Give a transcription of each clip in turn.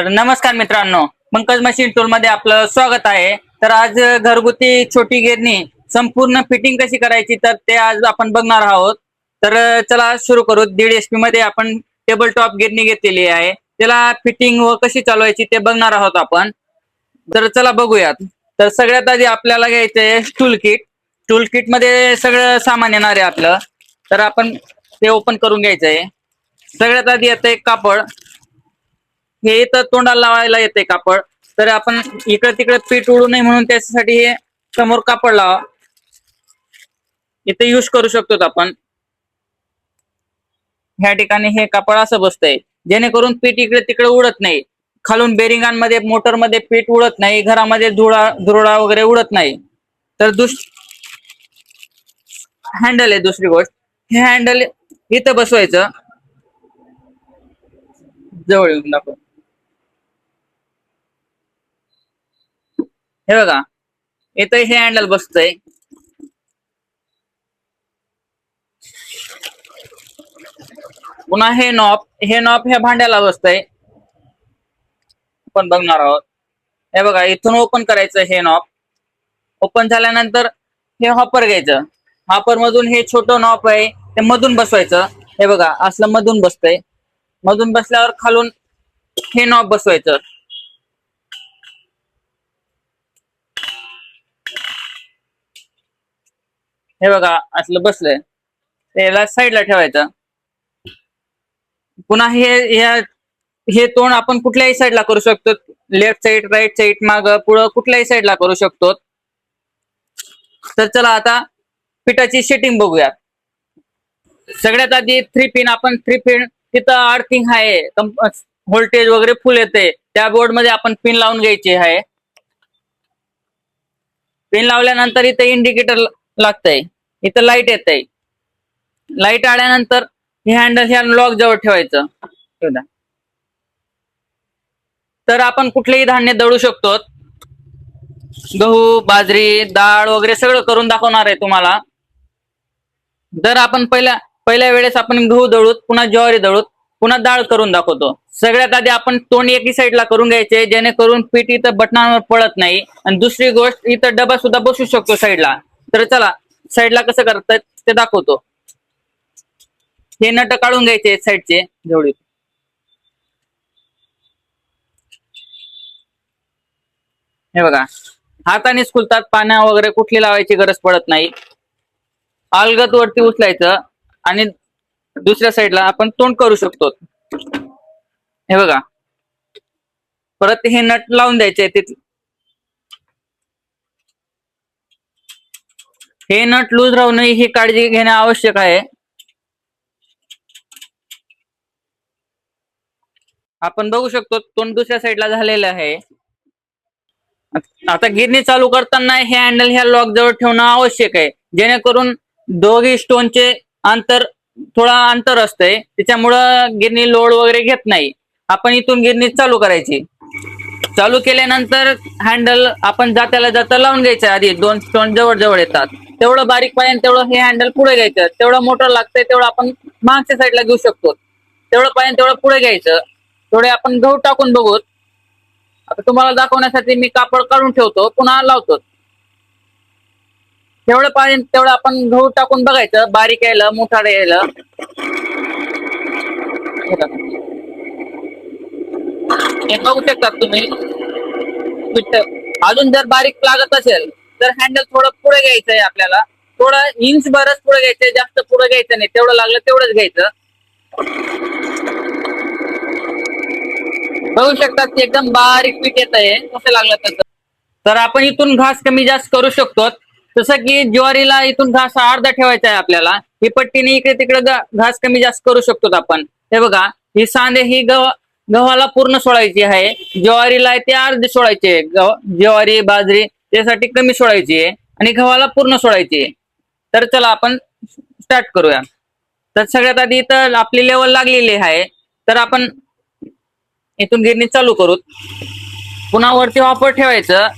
तर नमस्कार मित्रांनो, पंकज मशीन टूल मध्ये आपलं स्वागत आहे. तर आज घरगुती छोटी गिरणी संपूर्ण फिटिंग कशी करायची तर ते आज आपण बघणार आहोत. तर चला सुरू करू. 1.5 HP मध्ये आपण टेबल टॉप गिरणी घेतलेली आहे. त्याला फिटिंग व कशी चालवायची ते बघणार आहोत आपण. तर चला बघूयात. तर सगळ्यात आधी आपल्याला घ्यायचंय टूल किट. टूल किट मध्ये सगळं सामान येणार आहे आपलं. तर आपण ते ओपन करून घ्यायचंय. सगळ्यात आधी येतंय कापड. हे तर तोंडाला लावायला येते कापड. तर आपण इकडे तिकडे पीठ उडू नये म्हणून त्याच्यासाठी हे समोर कापड लावा. इथे यूज करू शकतो आपण. ह्या ठिकाणी हे कापड असं बसतंय जेणेकरून पीठ इकडे तिकडे उडत नाही. खालून बेरिंगांमध्ये मोटरमध्ये पीठ उडत नाही. घरामध्ये धुरळा वगैरे उडत नाही. तर हँडल आहे दुसरी गोष्ट. हे हँडल इथं बसवायचं. जवळ येऊन दाखव. हे बघा, इथं हे हँडल बसतंय. पुन्हा हे नॉब ह्या भांड्याला बसतंय. आपण बघणार आहोत. हे बघा, इथून ओपन करायचं. हे नॉब ओपन झाल्यानंतर हे हॉपर घ्यायचं. हॉपर मधून हे छोटं नॉब आहे ते मधून बसवायचं. हे बघा, असलं मधून बसतंय. मधून बसल्यावर खालून हे नॉब बसवायचं. हे बघा, असलं बसलंय. त्याला साईडला ठेवायचं. पुन्हा हे तोंड आपण कुठल्याही साईडला करू शकतो. लेफ्ट साईड, राईट साईड, माग पुढं कुठल्याही साईडला करू शकतो. तर चला आता पिठाची सेटिंग बघूया. सगळ्यात आधी 3 पिन. आपण 3 पिन तिथं अर्थिंग आहे, व्होल्टेज वगैरे फुल येते त्या बोर्ड मध्ये आपण पिन लावून घ्यायची आहे. पिन लावल्यानंतर इथं इंडिकेटर लागतंय. इथं लाईट येतंय. लाईट आल्यानंतर हे हँडल ह्या लॉक जवळ ठेवायचं. तर आपण कुठलेही धान्य दळू शकतो. गहू, बाजरी, डाळ वगैरे सगळं करून दाखवणार आहे तुम्हाला. जर आपण पहिल्या वेळेस आपण गहू दळूत, पुन्हा ज्वारी दळूत, पुन्हा डाळ करून दाखवतो. सगळ्यात आधी आपण तोंड एकी साईडला करून घ्यायचे जेणेकरून पीठ इथं बटनावर पडत नाही. आणि दुसरी गोष्ट, इथं डबा सुद्धा बसू शकतो साईडला. तर चला साईडला कसं करतात ते दाखवतो. हे नट काढून घ्यायचे साईडचे जेवढे. हे बघा, हातानेच खुलतात. पाण्या वगैरे कुठली लावायची गरज पडत नाही. अलगद वरती उचलायचं आणि दुसऱ्या साईडला आपण तोंड करू शकतो. हे बघा, परत हे नट लावून द्यायचे. हे नट लूज राहू नये ही काळजी घेणे आवश्यक आहे. आपण बघू शकतो तोंड दुसऱ्या साईडला झालेलं आहे. आता गिरणी चालू करताना हे हँडल ह्या लॉक जवळ ठेवणं आवश्यक आहे जेणेकरून दोघी स्टोनचे थोडा अंतर असतंय. त्याच्यामुळं गिरणी लोड वगैरे घेत नाही. आपण इथून गिरणी चालू करायची. चालू केल्यानंतर हँडल आपण जाता लावून घ्यायचं. आधी 2 स्टोन जवळ जवळ येतात. तेवढं बारीक पाहिजे तेवढं हे हँडल पुढे घ्यायचं. तेवढं मोटर लागतंय तेवढं आपण मागच्या साईडला घेऊ शकतो. तेवढं पाहिजे तेवढं पुढे घ्यायचं. थोडे आपण गहू टाकून बघू. आता तुम्हाला दाखवण्यासाठी मी कापड काढून ठेवतो, पुन्हा लावतो. तेवढं पाहिजे तेवढं आपण गहू टाकून बघायचं. बारीक यायला, मोठा यायला. हे बघू शकतात तुम्ही. अजून जर बारीक लागत असेल तर हँडल थोडं पुढे घ्यायचंय आपल्याला. थोडं इंच भरच पुढे घ्यायचंय, जास्त पुढे घ्यायचं नाही. तेवढं लागलं तेवढंच घ्यायचं. बघू शकतात एकदम बारीक पीठ येत आहे कसं लागलं तसं. तर आपण इथून घास कमी जास्त करू शकतो. जसं की ज्वारीला इथून घास अर्धा ठेवायचा आहे आपल्याला. ही पट्टीने इकडे तिकडे घास कमी जास्त करू शकतो आपण. हे बघा, ही सांधे ही गव्हाला पूर्ण सोडायची आहे. ज्वारीला ते अर्धे सोडायचे. ज्वारी, बाजरी त्यासाठी कमी सोडायची आहे आणि गव्हाला पूर्ण सोडायची आहे. तर चला आपण स्टार्ट करूया. तर सगळ्यात आधी इथं आपली लेवल लागलेली आहे. तर आपण इथून गिरणी चालू करू. पुन्हा वरती हॉपर ठेवायचं.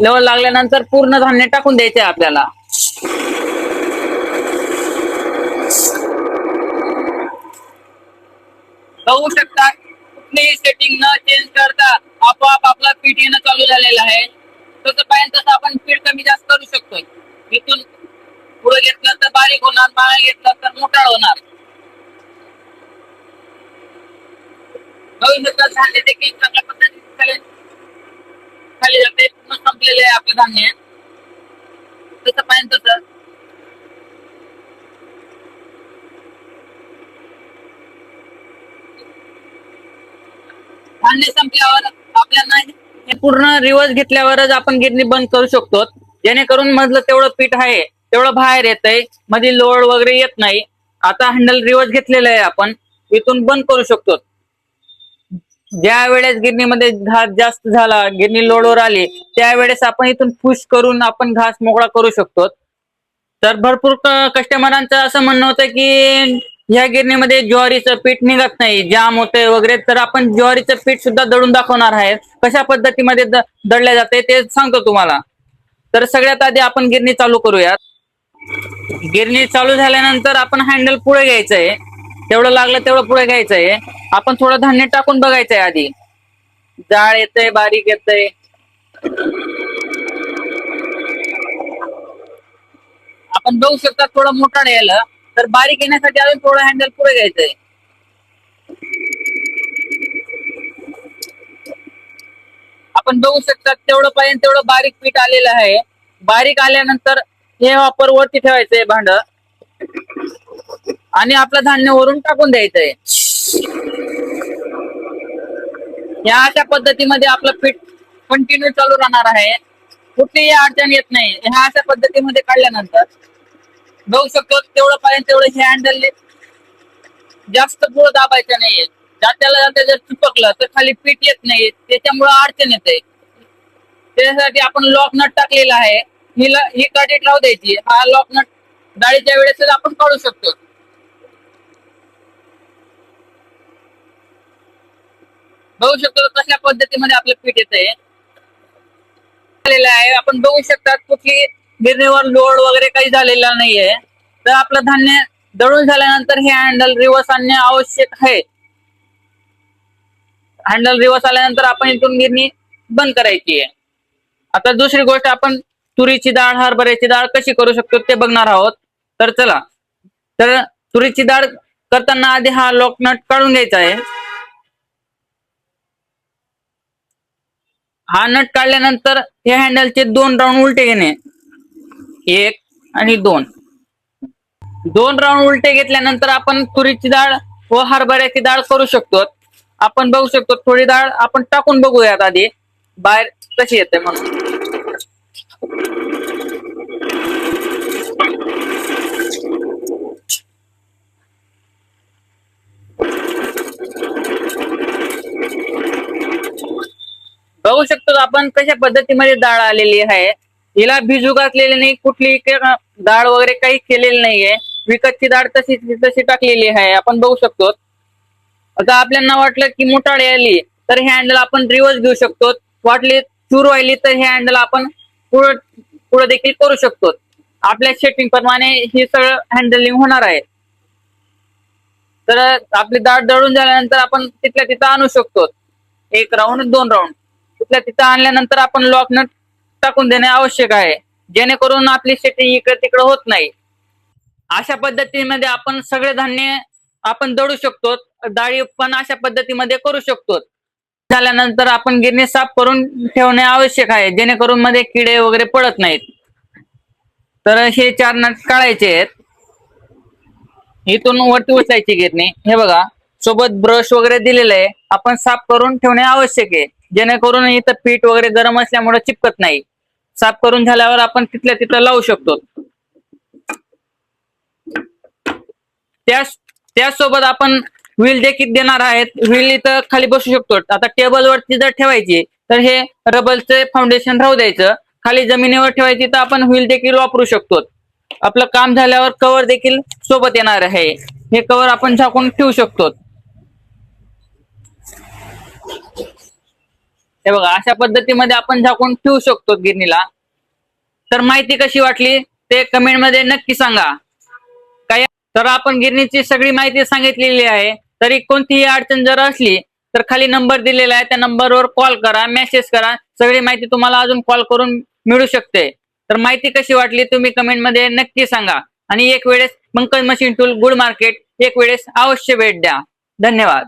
लेवल लागल्यानंतर पूर्ण धान्य टाकून द्यायचे आपल्याला. बघू शकता कुठलीही सेटिंग न चेंज करता आपोआप आपला पीठ येणं चालू झालेलं आहे. तसं पाहिजे तसं आपण पीठ कमी जास्त करू शकतो. इथून पुढे घेतलं तर बारीक होणार, मागे घेतलं तर मोठाळ होणार. नवीन धान्य देखील चांगल्या पद्धतीने खाली जाते. पूर्ण संपलेले आहे आपलं धान्य. तसं पाहिजे तसं धान्य संपल्यावर आपल्याला हे पूर्ण रिवर्स घेतल्यावरच आपण गिरणी बंद करू शकतो. जेणेकरून मधलं तेवढं पीठ आहे तेवढं बाहेर येतंय, मध्ये लोड वगैरे येत नाही. आता हँडल रिवर्स घेतलेलं आहे, आपण इथून बंद करू शकतो. ज्या वेळेस गिरणीमध्ये घास जास्त झाला, गिरणी लोडवर आली, त्यावेळेस आपण इथून पुश करून आपण घास मोकळा करू शकतो. तर भरपूर कस्टमरांचं असं म्हणणं होतं की ह्या गिरणीमध्ये ज्वारीचं पीठ निघत नाही, जाम होतंय वगैरे. तर आपण ज्वारीचं पीठ सुद्धा दळून दाखवणार आहे. कशा पद्धतीमध्ये दळल्या जाते ते सांगतो तुम्हाला. तर सगळ्यात आधी आपण गिरणी चालू करूयात. गिरणी चालू झाल्यानंतर आपण हँडल पुढे घ्यायचंय, तेवढं लागलं तेवढं पुढे घ्यायचंय. आपण थोडं धान्य टाकून बघायचंय आधी, जाळ येतंय, बारीक येतंय. आपण बघू शकता थोडं मोठं यायला, तर बारीक येण्यासाठी अजून थोडं हँडल पुढे घ्यायचंय. आपण बघू शकता तेवढं पाहिजे तेवढं बारीक पीठ आलेलं आहे. बारीक आल्यानंतर हे वापर वरती ठेवायचंय भांड आणि आपलं धान्य वरून टाकून द्यायचंय. या अशा पद्धतीमध्ये आपलं पीठ कंटिन्यू चालू राहणार आहे. कुठलीही अडचण येत नाही. ह्या अशा पद्धतीमध्ये काढल्यानंतर बघू शकतो तेवढं पाहिजे तेवढं हे हँडल जास्त पुढे दाबायचं नाहीये. जात्याला जात्या जर चिपकलं तर खाली पीठ येत नाही, त्याच्यामुळे अडचण येते. त्याच्यासाठी आपण लॉक नट टाकलेला आहे. ही काठीत लावू द्यायची. हा लॉक नट डाळीच्या वेळेस आपण काढू शकतो. बघू शकतो कशा पद्धतीमध्ये आपलं पीठ येतंय आहे. आपण बघू शकता कुठली गिरणीवर लोड वगैरे काही झालेला नाहीये. तर आपलं धान्य दळून झाल्यानंतर हे हँडल रिवर्स आणणे आवश्यक आहे. हँडल रिवर्स आल्यानंतर आपण इथून गिरणी बंद करायची आहे. आता दुसरी गोष्ट, आपण तुरीची डाळ, हरभऱ्याची डाळ कशी करू शकतो ते बघणार आहोत. तर चला. तर तुरीची डाळ करताना आधी हा लॉक नट काढून घ्यायचा आहे. हा नट काढल्यानंतर हे हँडलचे 2 राऊंड उलटे घेणे, 1 आणि 2. 2 राऊंड उलटे घेतल्यानंतर आपण तुरीची डाळ व हरभऱ्याची डाळ करू शकतो. आपण बघू शकतो थोडी डाळ आपण टाकून बघूयात आधी बाहेर कशी येते म्हणून. बघू शकतो आपण कशा पद्धतीमध्ये डाळ आलेली आहे. हिला भिजू घातलेली नाही, कुठली डाळ वगैरे काही केलेली नाहीये. विकतची डाळ तशी तशी टाकलेली आहे, आपण बघू शकतो. आता आपल्याला वाटलं की मोठाळी आली तर हे हँडल आपण रिवर्स घेऊ शकतो. वाटली चूर व्हायली तर हे हँडल आपण पुढे देखील करू शकतो. आपल्या सेटिंग प्रमाणे हे सगळं हँडलिंग होणार आहे. तर आपली डाळ दळून झाल्यानंतर आपण तिथल्या तिथं आणू शकतो. 1 राऊंड 2 राऊंड तिथल्या तिथं आणल्यानंतर आपण लॉक नट टाकून देणे आवश्यक आहे, जेणेकरून आपली सेटिंग इकडे तिकडे होत नाही. अशा पद्धतीमध्ये आपण सगळे धान्य आपण दळू शकतो. डाळी पण अशा पद्धतीमध्ये करू शकतो. झाल्यानंतर आपण गिरणी साफ करून ठेवणे आवश्यक आहे, जेणेकरून मध्ये किडे वगैरे पडत नाहीत. तर हे 4 नट काढायचे आहेत. इथून वरती उचलायची गिरणी. हे बघा सोबत ब्रश वगैरे दिलेलं आहे. आपण साफ करून ठेवणे आवश्यक आहे, जेणेकरून इथं पीठ वगैरे गरम असल्यामुळे चिपकत नाही. साफ करून झाल्यावर आपण तिथल्या तिथं लावू शकतो. त्यासोबत आपण व्हील देखील देणार आहेत. व्हील इथं खाली बसू शकतो. आता टेबल वरती जर ठेवायची तर हे रबरचे फाउंडेशन राहू द्यायचं. खाली जमिनीवर ठेवायची तर आपण व्हील देखील वापरू शकतो. आपलं काम झाल्यावर कव्हर देखील सोबत येणार आहे. हे कव्हर आपण झाकून ठेवू शकतो. हे बघा अशा पद्धतीमध्ये आपण झाकून ठेवू शकतो गिरणीला. तर माहिती कशी वाटली ते कमेंट मध्ये नक्की सांगा. काय तर आपण गिरणीची सगळी माहिती सांगितलेली आहे. तरी कोणतीही अडचण जर असली तर खाली नंबर दिलेला आहे, त्या नंबरवर कॉल करा, मेसेज करा. सगळी माहिती तुम्हाला अजून कॉल करून मिळू शकते. तर माहिती कशी वाटली तुम्ही कमेंटमध्ये नक्की सांगा. आणि एक वेळेस Pankaj machine tool good market एक वेळेस अवश्य भेट द्या. धन्यवाद.